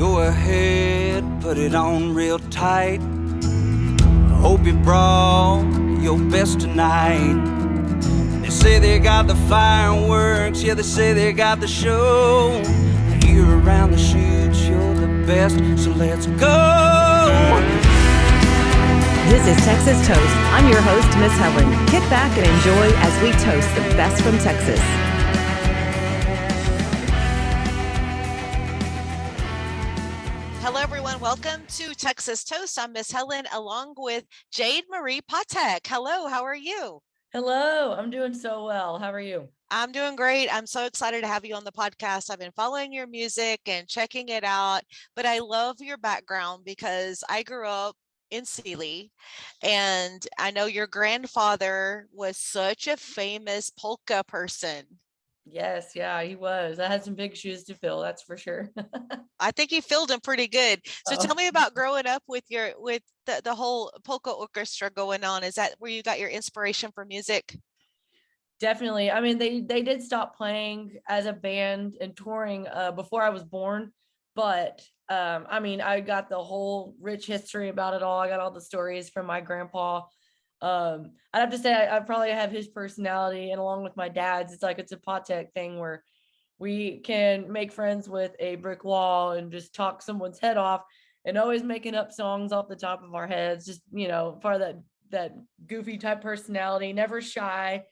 Go ahead, put it on real tight. Hope you brought your best tonight. They say they got the fireworks, yeah, they say they got the show. Here around the chutes, you're the best, so let's go. This is Texas Toast. I'm your host, Miss Helen. Kick back and enjoy as we toast the best from Texas. Hello, everyone. Welcome to Texas Toast. I'm Miss Helen along with Jade Marie Patek. Hello, how are you? Hello, I'm doing so well. How are you? I'm doing great. I'm so excited to have you on the podcast. I've been following your music and checking it out, but I love your background because I grew up in Sealy, and I know your grandfather was such a famous polka person. Yes, yeah, he was. I had some big shoes to fill, that's for sure. I think you filled them pretty good. So Oh. tell me about growing up with the whole polka orchestra going on. Is that where you got your inspiration for music? Definitely. I mean, they did stop playing as a band and touring before I was born, but I mean, I got the whole rich history about it all. I got all the stories from my grandpa. I'd have to say I probably have his personality, and along with my dad's, it's a Patek thing where we can make friends with a brick wall and just talk someone's head off, and always making up songs off the top of our heads. Just, part of that goofy type personality, never shy,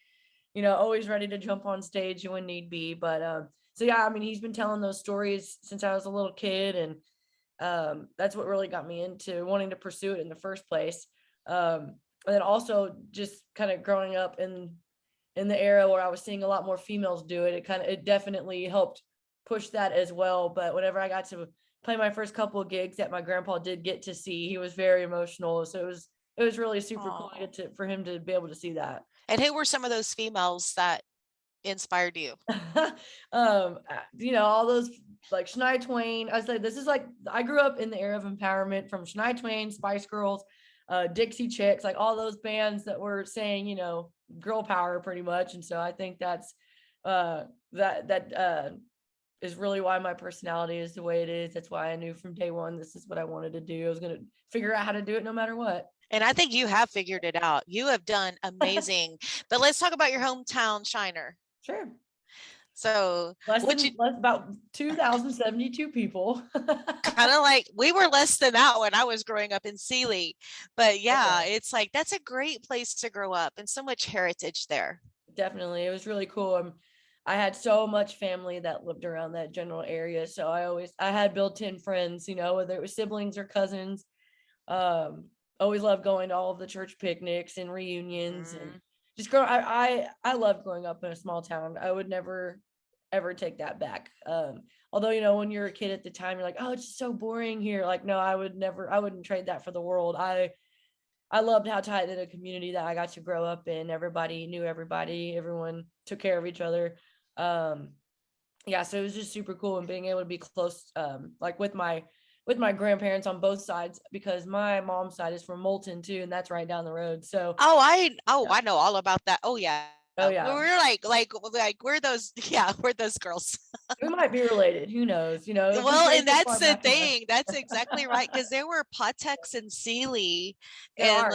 always ready to jump on stage when need be. But so yeah, I mean, he's been telling those stories since I was a little kid, and that's what really got me into wanting to pursue it in the first place. And then also just kind of growing up in the era where I was seeing a lot more females do it, it definitely helped push that as well. But whenever I got to play my first couple of gigs that my grandpa did get to see, he was very emotional. So it was really super cool for him to be able to see that. And who were some of those females that inspired you? All those like Shania Twain. I say this is like, I grew up in the era of empowerment from Shania Twain, Spice Girls, Dixie Chicks, like all those bands that were saying, girl power pretty much. And so I think that's that is really why my personality is the way it is. That's why I knew from day one this is what I wanted to do. I was going to figure out how to do it no matter what. And I think you have figured it out. You have done amazing. But let's talk about your hometown Shiner. Sure. So less about 2,072 people. Kind of like we were less than that when I was growing up in Sealy. But yeah, okay. It's like that's a great place to grow up and so much heritage there. Definitely. It was really cool. I had so much family that lived around that general area. So I had built-in friends, whether it was siblings or cousins. Always loved going to all of the church picnics and reunions and just I love growing up in a small town. I would never ever take that back. Although, when you're a kid at the time, you're like, oh, it's just so boring here. Like, no, I wouldn't trade that for the world. I loved how tight in a community that I got to grow up in. Everybody knew everybody, everyone took care of each other. Yeah, so it was just super cool, and being able to be close, like with my grandparents on both sides, because my mom's side is from Moulton too, and that's right down the road. So I know all about that. Oh yeah. We're we're those girls. We might be related, who knows, Well, and that's the thing. That's exactly right, because there were Pateks and Sealy, and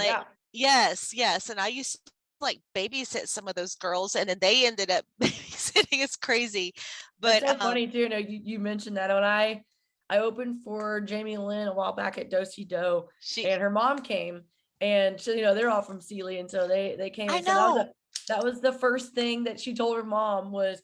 yes, and I used to like babysit some of those girls, and then they ended up babysitting. It's crazy, but it's so funny too. You mentioned that when I opened for Jamie Lynn a while back at Do-Si Do, and her mom came, and so they're all from Sealy, and so they came. I know. That was the first thing that she told her mom was,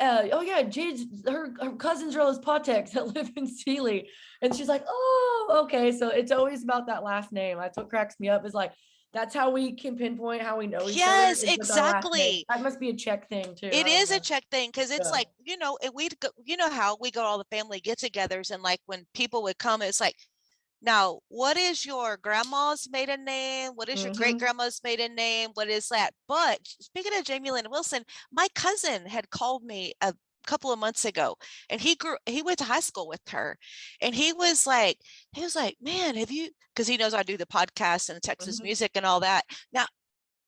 oh yeah, Jade's her cousins are all those Pateks that live in Sealy, and she's like, oh, okay. So it's always about that last name. That's what cracks me up, is like, that's how we can pinpoint how we know each other. Yes, exactly. That must be a Czech thing too. It is a Czech thing, because it's like, we'd go, how we go to all the family get-togethers, and like when people would come, it's like, now, what is your grandma's maiden name? What is your great grandma's maiden name? What is that? But speaking of Jamie Lynn Wilson, my cousin had called me a couple of months ago, and he went to high school with her, and he was like, man, have you, because he knows I do the podcast and Texas music and all that.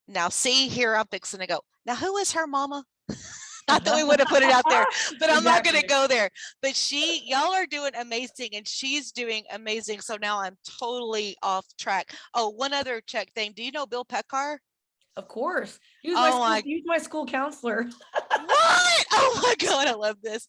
Now see, here I'm fixing to go, now who is her mama? Not that we would have put it out there, but I'm not going to Exactly. go there. But y'all are doing amazing, and she's doing amazing. So now I'm totally off track. Oh, one other Czech thing. Do you know Bill Pekar? Of course. He was Oh my, he was my school counselor. what? Oh my God, I love this.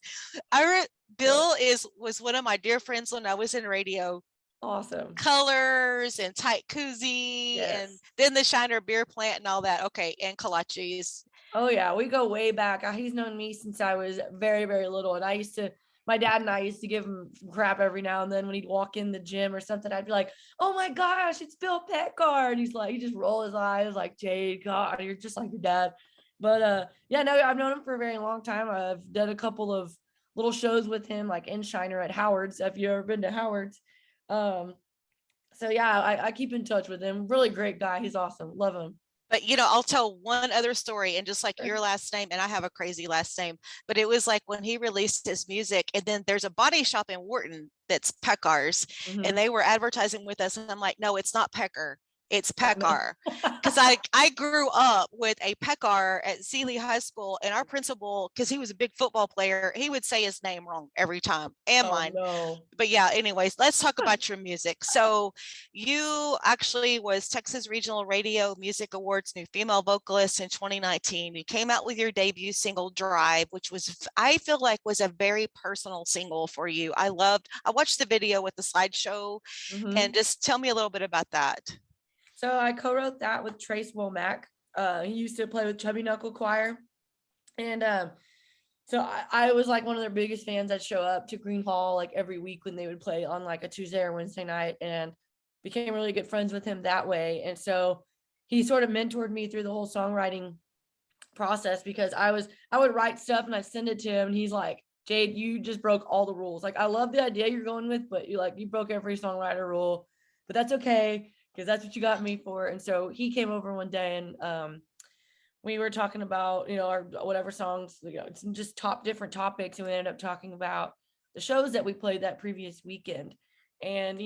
Bill was one of my dear friends when I was in radio. Awesome. Colors and tight koozie, and Yes. then the Shiner beer plant and all that. Okay, and kolaches. Oh yeah, we go way back. He's known me since I was very, very little. And my dad and I used to give him crap every now and then when he'd walk in the gym or something. I'd be like, oh my gosh, it's Bill Petcar. And he just roll his eyes like, Jade, God, you're just like your dad. But yeah, no, I've known him for a very long time. I've done a couple of little shows with him, like in Shiner at Howard's. If you've ever been to Howard's. So yeah, I keep in touch with him. Really great guy. He's awesome. Love him. But I'll tell one other story, and just like Sure. your last name, and I have a crazy last name, but it was like when he released his music, and then there's a body shop in Wharton that's Pekar's, Mhm. and they were advertising with us, and I'm like, no, it's not Pecker, it's Oh, no. Pekar. Because I grew up with a Pekar at Sealy High School, and our principal, because he was a big football player, he would say his name wrong every time, and Oh, mine. no. But yeah, anyways, let's talk about your music. So you actually was Texas Regional Radio Music Awards New Female Vocalist in 2019. You came out with your debut single Drive, which I feel like was a very personal single for you. I watched the video with the slideshow, Mhm. and just tell me a little bit about that. So I co-wrote that with Trace Womack. He used to play with Chubby Knuckle Choir. And so I was like one of their biggest fans. I'd show up to Green Hall like every week when they would play on like a Tuesday or Wednesday night, and became really good friends with him that way. And so he sort of mentored me through the whole songwriting process, because I would write stuff and I'd send it to him, and he's like, Jade, you just broke all the rules. Like, I love the idea you're going with, but you broke every songwriter rule, but that's okay, because that's what you got me for. And so he came over one day, and we were talking about, our whatever songs, just different topics. And we ended up talking about the shows that we played that previous weekend. And,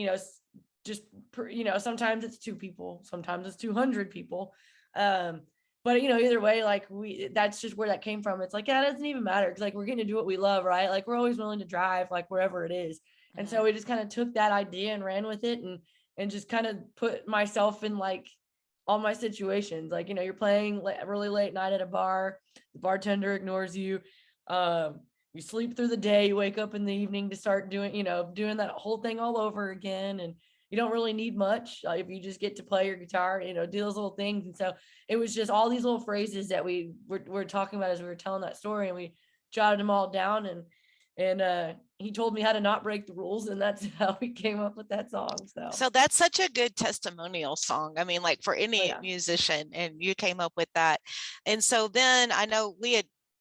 sometimes it's 2 people, sometimes it's 200 people. But either way, like that's just where that came from. It's like, yeah, it doesn't even matter, because like we're getting to do what we love, right? Like we're always willing to drive like wherever it is. And so we just kind of took that idea and ran with it, and just kind of put myself in like all my situations. Like, you're playing really late night at a bar, the bartender ignores you. You sleep through the day, you wake up in the evening to start doing that whole thing all over again. And you don't really need much if you just get to play your guitar, do those little things. And so it was just all these little phrases that we were talking about as we were telling that story, and we jotted them all down. And he told me how to not break the rules, and that's how we came up with that song. So that's such a good testimonial song. I mean, like for any yeah. musician, and you came up with that. And so then I know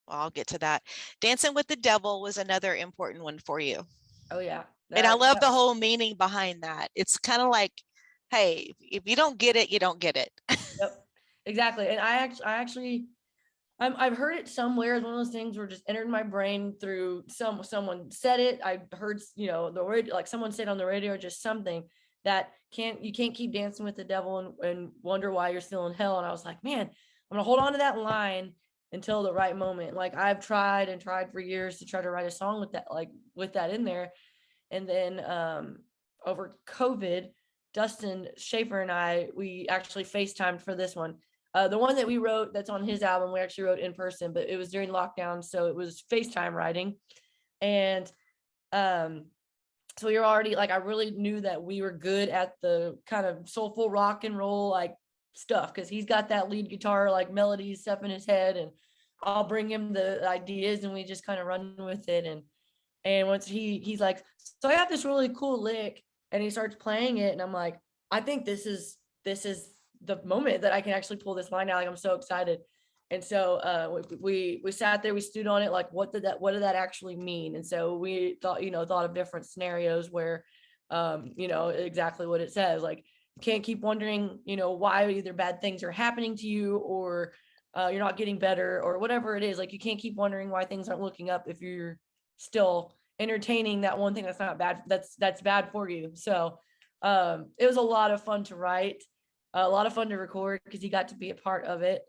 I'll get to that. Dancing with the Devil was another important one for you. Oh yeah. And I love the whole meaning behind that. It's kind of like, hey, if you don't get it, you don't get it. Yep, exactly. And I actually I've heard it somewhere. It's one of those things where just entered my brain through someone said it. I heard, the radio, like someone said on the radio, or just something that you can't keep dancing with the devil and wonder why you're still in hell. And I was like, man, I'm gonna hold on to that line until the right moment. Like I've tried and tried for years to try to write a song with that in there. And then over COVID, Dustin Schaefer and we actually FaceTimed for this one. The one that we wrote that's on his album, we actually wrote in person, but it was during lockdown, so it was FaceTime writing. And so we were already like, I really knew that we were good at the kind of soulful rock and roll like stuff, because he's got that lead guitar like melody stuff in his head, and I'll bring him the ideas and we just kind of run with it. And once he's like, so I have this really cool lick, and he starts playing it, and I'm like, I think this is the moment that I can actually pull this line out. Like I'm so excited. And so we sat there, we stewed on it, like what did that actually mean? And so we thought of different scenarios where exactly what it says. Like you can't keep wondering why either bad things are happening to you, or you're not getting better, or whatever it is. Like you can't keep wondering why things aren't looking up if you're still entertaining that one thing that's not bad, that's bad for you. So it was a lot of fun to write, a lot of fun to record, because he got to be a part of it.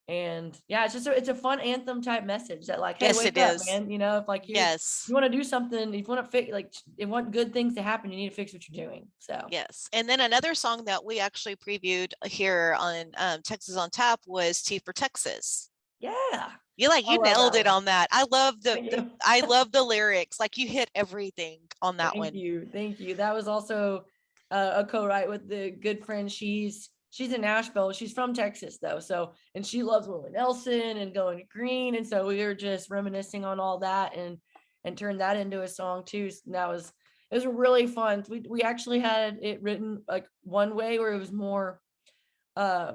And yeah, it's a fun anthem type message that like, hey, Yes, wake it up, is. man. You know, if like Yes. you want to do something, if you want to fix, like, you want good things to happen, you need to fix what you're doing. So Yes. And then another song that we actually previewed here on Texas on Tap was T for Texas. yeah, You I love nailed that it one. on that. I love Thank you. I love the lyrics. Like you hit everything on that Thank one. you. Thank you. That was also a co-write with the good friend. She's in Nashville. She's from Texas though. So, and she loves Willie Nelson and Going Green. And so we were just reminiscing on all that and turned that into a song too. So it was really fun. We actually had it written like one way where it was more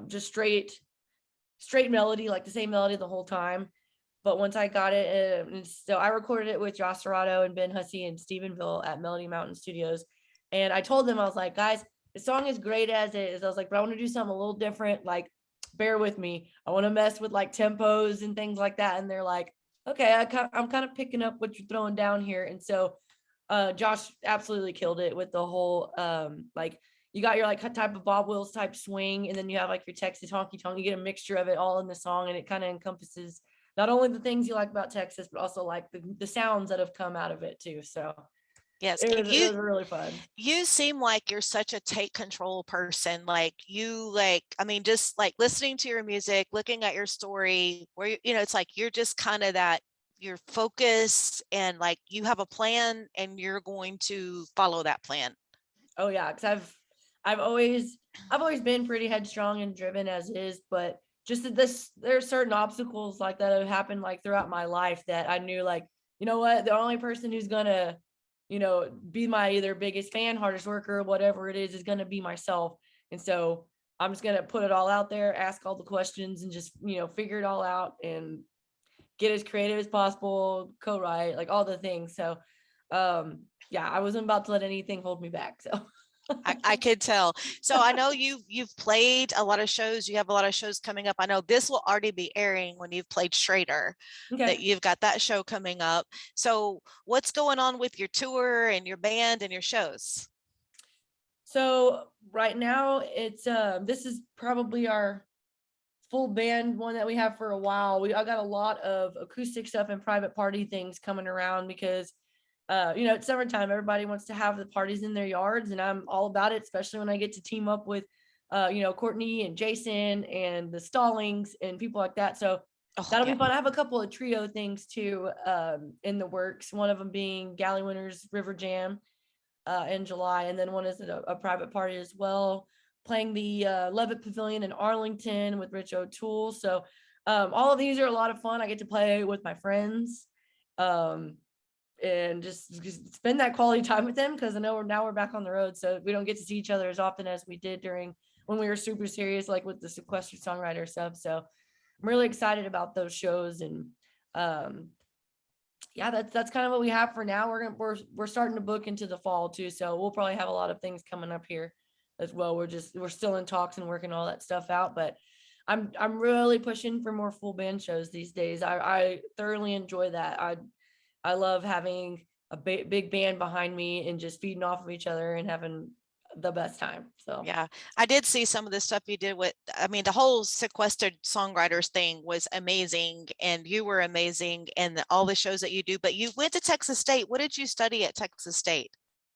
just straight melody, like the same melody the whole time. But once I got it, so I recorded it with Josh Serrato and Ben Hussey in Stephenville at Melody Mountain Studios. And I told them, I was like, guys, the song is great as it is. I was like, but I want to do something a little different. Like, bear with me. I want to mess with like tempos and things like that. And they're like, okay, I'm kind of picking up what you're throwing down here. And so Josh absolutely killed it with the whole like, you got your like type of Bob Wills type swing, and then you have like your Texas honky tonk. You get a mixture of it all in the song, and it kind of encompasses not only the things you like about Texas, but also like the sounds that have come out of it too. So Yes. it was really fun. You seem like you're such a take control person. Like I mean, just like listening to your music, looking at your story, where, it's like, you're just kind of that, you're focused and like you have a plan and you're going to follow that plan. Oh yeah. Cause I've always been pretty headstrong and driven as is, but just there are certain obstacles like that have happened like throughout my life that I knew, like, you know what, the only person who's gonna, be my either biggest fan, hardest worker, whatever it is gonna be myself. And so I'm just gonna put it all out there, ask all the questions, and just, figure it all out and get as creative as possible, co-write, like all the things. So yeah, I wasn't about to let anything hold me back. So I could tell. So I know you've played a lot of shows. You have a lot of shows coming up. I know this will already be airing when you've played Schrader, that you've got that show coming up. So what's going on with your tour and your band and your shows? So right now it's this is probably our full band one that we have for a while. I got a lot of acoustic stuff and private party things coming around because it's summertime. Everybody wants to have the parties in their yards, and I'm all about it, especially when I get to team up with, Courtney and Jason and the Stallings and people like that. So that'll be fun. I have a couple of trio things too in the works. One of them being Galley Winners River Jam in July, and then one is a private party as well, playing the Levitt Pavilion in Arlington with Rich O'Toole. So all of these are a lot of fun. I get to play with my friends. And just spend that quality time with them, because I know we're back on the road, so we don't get to see each other as often as we did when we were super serious, like with the sequestered songwriter stuff. So I'm really excited about those shows, and yeah, that's kind of what we have for now. We're starting to book into the fall too, so we'll probably have a lot of things coming up here as well. We're still in talks and working all that stuff out, but I'm really pushing for more full band shows these days. I thoroughly enjoy that. I love having a big band behind me and just feeding off of each other and having the best time. So yeah, I did see some of the stuff you did the whole sequestered songwriters thing was amazing, and you were amazing, and all the shows that you do. But you went to Texas State. What did you study at Texas State?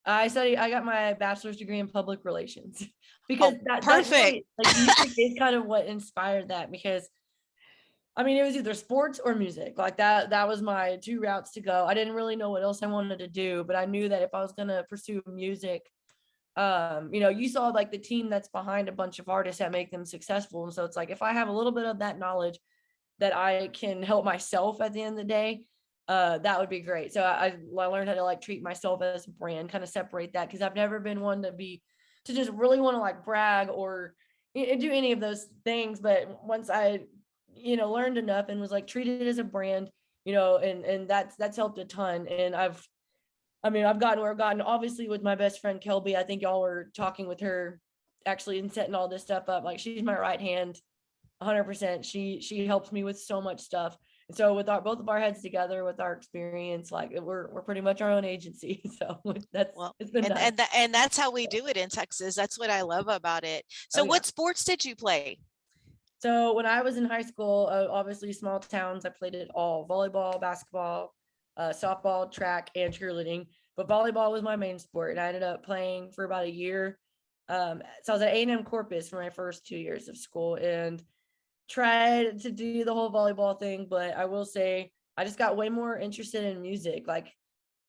I got my bachelor's degree in public relations because perfect. That's really, like, music is kind of what inspired that, because I mean, it was either sports or music. Like that was my two routes to go. I didn't really know what else I wanted to do, but I knew that if I was going to pursue music, you saw like the team that's behind a bunch of artists that make them successful. And so it's like, if I have a little bit of that knowledge that I can help myself at the end of the day, that would be great. So I learned how to like treat myself as a brand, kind of separate that, because I've never been one to just really want to like brag or do any of those things. But once I learned enough and was like treated as a brand, and that's helped a ton. And I've gotten where I've gotten, obviously, with my best friend Kelby. I think y'all were talking with her actually and setting all this stuff up. Like, she's my right hand 100%. She helps me with so much stuff. And so with both of our heads together, with our experience, like we're pretty much our own agency. So it's been nice. And that's how we do it in Texas. That's what I love about it. So what sports did you play? So when I was in high school, obviously small towns, I played it all: volleyball, basketball, softball, track, and cheerleading. But volleyball was my main sport, and I ended up playing for about a year. So I was at A&M Corpus for my first 2 years of school and tried to do the whole volleyball thing. But I will say I just got way more interested in music, like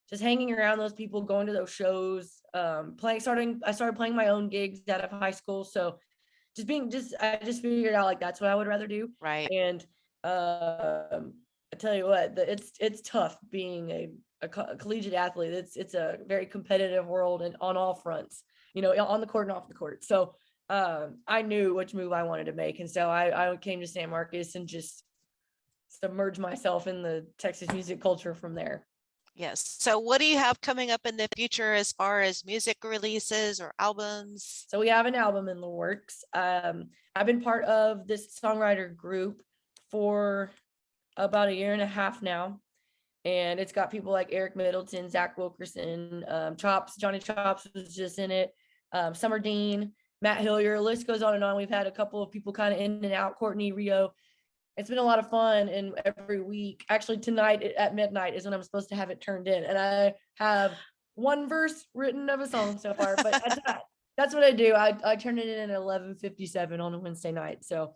just hanging around those people, going to those shows, I started playing my own gigs out of high school. So I just figured out like that's what I would rather do. Right. And I tell you what, it's tough being a collegiate athlete. It's a very competitive world and on all fronts, on the court and off the court. So I knew which move I wanted to make. And so I came to San Marcos and just submerged myself in the Texas music culture from there. Yes. So what do you have coming up in the future as far as music releases or albums? So we have an album in the works. I've been part of this songwriter group for about a year and a half now. And it's got people like Eric Middleton, Zach Wilkerson, Johnny Chops was just in it, Summer Dean, Matt Hillier, list goes on and on. We've had a couple of people kind of in and out, Courtney Rio. It's been a lot of fun, and every week, actually tonight at midnight is when I'm supposed to have it turned in. And I have one verse written of a song so far, but that's what I do. I turn it in at 11:57 on a Wednesday night. So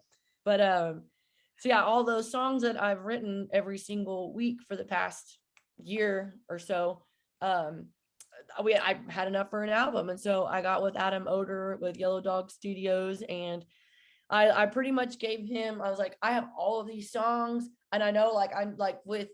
yeah, all those songs that I've written every single week for the past year or so, I had enough for an album. And so I got with Adam Oder with Yellow Dog Studios, and I pretty much gave him, I was like, I have all of these songs, and I know like I'm like with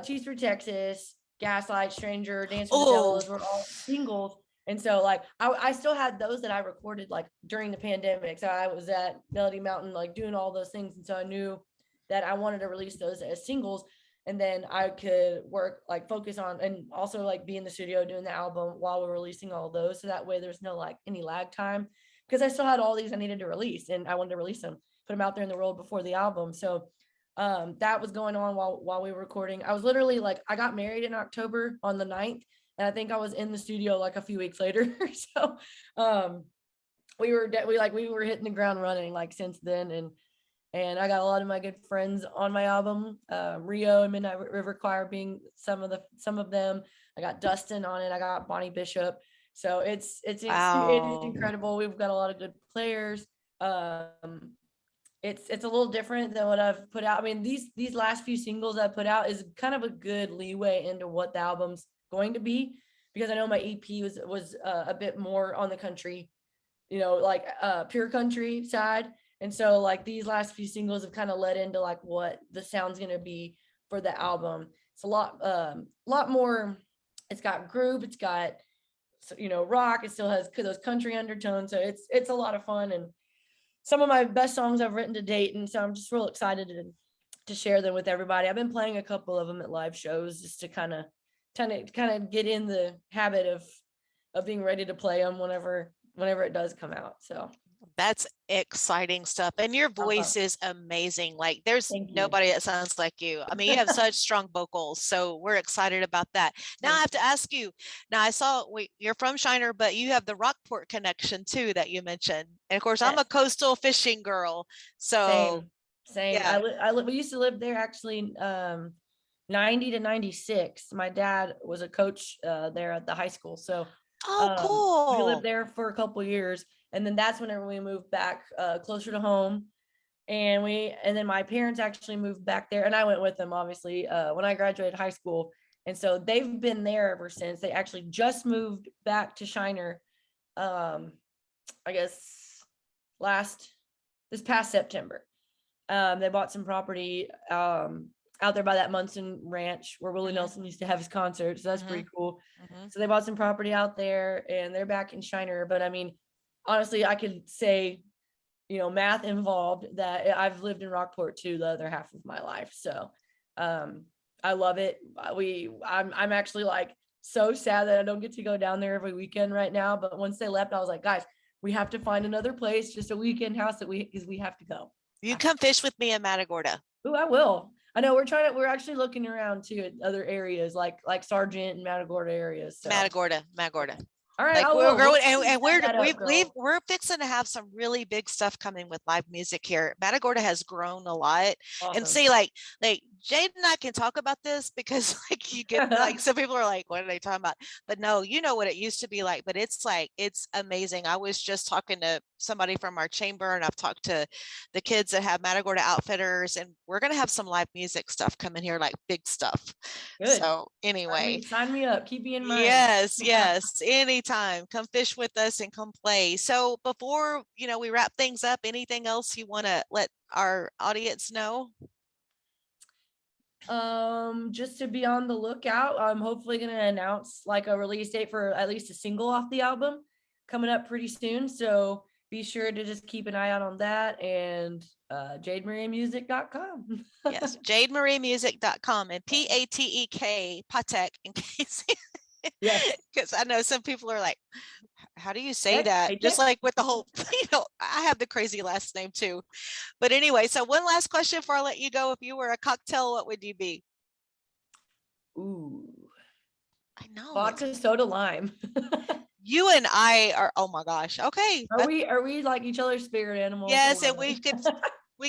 Cheese for Texas, Gaslight, Stranger, Dance with the Devil, those were all singles. And so like I still had those that I recorded like during the pandemic. So I was at Melody Mountain like doing all those things. And so I knew that I wanted to release those as singles, and then I could focus on and also like be in the studio doing the album while we're releasing all those. So that way there's no like any lag time, because I still had all these I needed to release, and I wanted to release them, put them out there in the world before the album. So that was going on while we were recording. I was literally like, I got married in October on the 9th, and I think I was in the studio like a few weeks later. So we were hitting the ground running like since then. And I got a lot of my good friends on my album, Rio and Midnight River Choir being some of them. I got Dustin on it. I got Bonnie Bishop. So it's incredible. We've got a lot of good players. It's a little different than what I've put out. I mean, these last few singles I put out is kind of a good leeway into what the album's going to be, because I know my EP was a bit more on the country, like pure country side. And so like these last few singles have kind of led into like what the sound's going to be for the album. It's a lot more. It's got groove. It's got, rock. It still has those country undertones. So it's a lot of fun, and some of my best songs I've written to date. And so I'm just real excited to share them with everybody. I've been playing a couple of them at live shows just to kind of get in the habit of being ready to play them whenever it does come out. So that's exciting stuff. And your voice is amazing. Like there's nobody that sounds like you. I mean, you have such strong vocals. So we're excited about that. Now I have to ask you, now I saw you're from Shiner, but you have the Rockport connection too that you mentioned. And of course, I'm a coastal fishing girl. So same. Yeah. We used to live there actually 90 to 96. My dad was a coach there at the high school. So cool. We lived there for a couple of years. And then that's whenever we moved back closer to home, and then my parents actually moved back there, and I went with them obviously when I graduated high school. And so they've been there ever since. They actually just moved back to Shiner, I guess this past September. They bought some property out there by that Munson Ranch where Willie Nelson used to have his concerts. So that's pretty cool. So they bought some property out there, and they're back in Shiner. But I mean, honestly, I could say, math involved, that I've lived in Rockport too the other half of my life. So I love it. I'm actually like so sad that I don't get to go down there every weekend right now. But once they left, I was like, guys, we have to find another place, just a weekend house because we have to go. You come fish with me in Matagorda. Oh, I will. I know we're actually looking around too at other areas like Sargent and Matagorda areas. So. Matagorda. All right, Like I we're will. growing, We'll and set that up, girl. we're fixing to have some really big stuff coming with live music here. Matagorda has grown a lot, and Awesome. see, like Jade and I can talk about this because like you get like some people are like, what are they talking about? But no, you know what it used to be like. But it's like it's amazing. I was just talking to somebody from our chamber, and I've talked to the kids that have Matagorda Outfitters, and we're gonna have some live music stuff coming here, like big stuff. Good. So anyway, Sign me up. Keep me in mind. yes, yes, anytime. Come fish with us and come play. So before we wrap things up, anything else you want to let our audience know? Just to be on the lookout. I'm hopefully gonna announce like a release date for at least a single off the album coming up pretty soon. So be sure to just keep an eye out on that, and JadeMarieMusic.com. Yes, JadeMarieMusic.com and Patek, Patek, in case. Yes. Because I know some people are like, how do you say Patek, that? Patek. Just like with the whole, I have the crazy last name too. But anyway, so one last question before I let you go. If you were a cocktail, what would you be? Ooh. I know. Vodka, soda, lime. You and I are, oh my gosh. Okay. Are we like each other's spirit animals? Yes, and we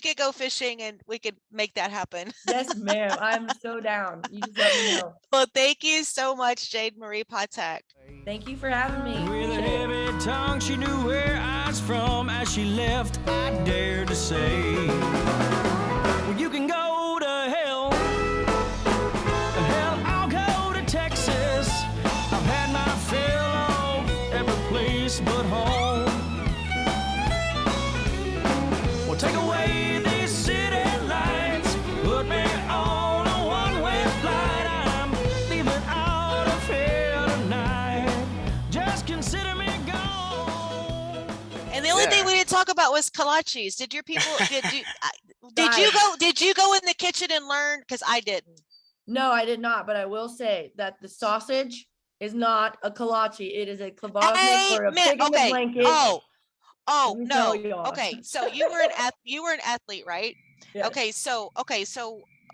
could go fishing and we could make that happen. Yes, ma'am. I'm so down. You just let me know. Well, thank you so much, Jade Marie Patek. Thank you for having me. With a heavy tongue, she knew where I was from. As she left, I dared to say, well, you can go to hell. Hell, I'll go to Texas. I've had my fill of every place but home. Well, take away these city lights, put me on a one-way flight. I'm leaving out of here tonight. Just consider me gone. And the only thing we didn't talk about was kolaches. Did your people? Did you go in the kitchen and learn? Because I didn't. No, I did not, but I will say that the sausage is not a kolache. It is a klavaznik for a pig in a blanket. Oh no. y'all. Okay, so you were an athlete, right? Yes. Okay, so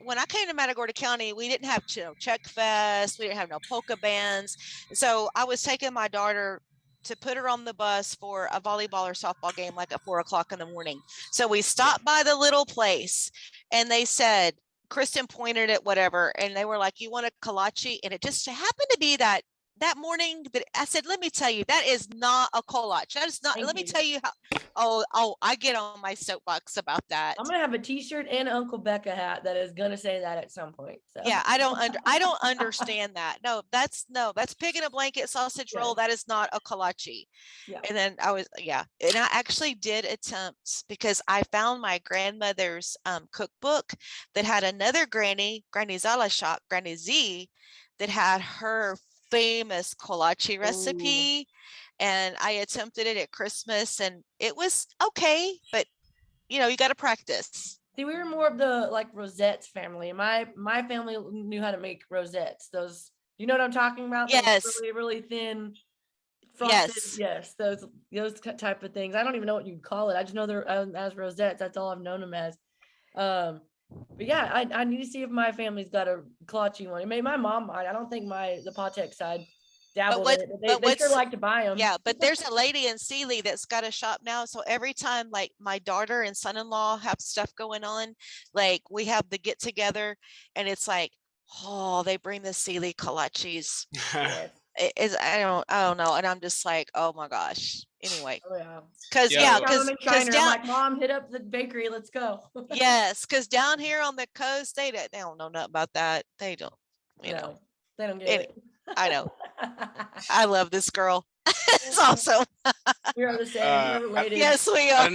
when I came to Matagorda County, we didn't have Czech Fest, we didn't have no polka bands. So I was taking my daughter to put her on the bus for a volleyball or softball game, like at 4:00 in the morning. So we stopped by the little place, and they said, Kristen pointed at whatever, and they were like, "You want a kolache?" And it just happened to be that morning that I said, let me tell you, that is not a kolache. That is not. Thank let me you. tell you how. Oh, I get on my soapbox about that. I'm gonna have a T-shirt and an Uncle Becca hat that is gonna say that at some point. So. Yeah, I don't understand that. No, that's pig in a blanket sausage roll. Yes. That is not a kolache. Yeah. And then and I actually did attempt, because I found my grandmother's cookbook that had another Granny Zala shop, Granny Z, that had her famous kolache recipe. And I attempted it at Christmas, and it was okay, but you got to practice. See, we were more of the like rosettes family. My family knew how to make rosettes. Those, you know what I'm talking about? Yes. Those really, really thin. Frosted, yes. Those type of things. I don't even know what you'd call it. I just know they're as rosettes. That's all I've known them as. But yeah, I need to see if my family's got a kolache one. Maybe my mom might. I don't think the Patek side dabbled in it. They sure like to buy them. Yeah, but there's a lady in Sealy that's got a shop now. So every time like my daughter and son-in-law have stuff going on, like we have the get together, and it's like, oh, they bring the Sealy kolaches. I don't know, and I'm just like, oh my gosh. Anyway, because I'm like, Mom, hit up the bakery, let's go. Yes, because down here on the coast, they don't know nothing about that. They don't, they don't get it. I know. I love this girl. It's awesome. We are the same. We're related. Yes, we are.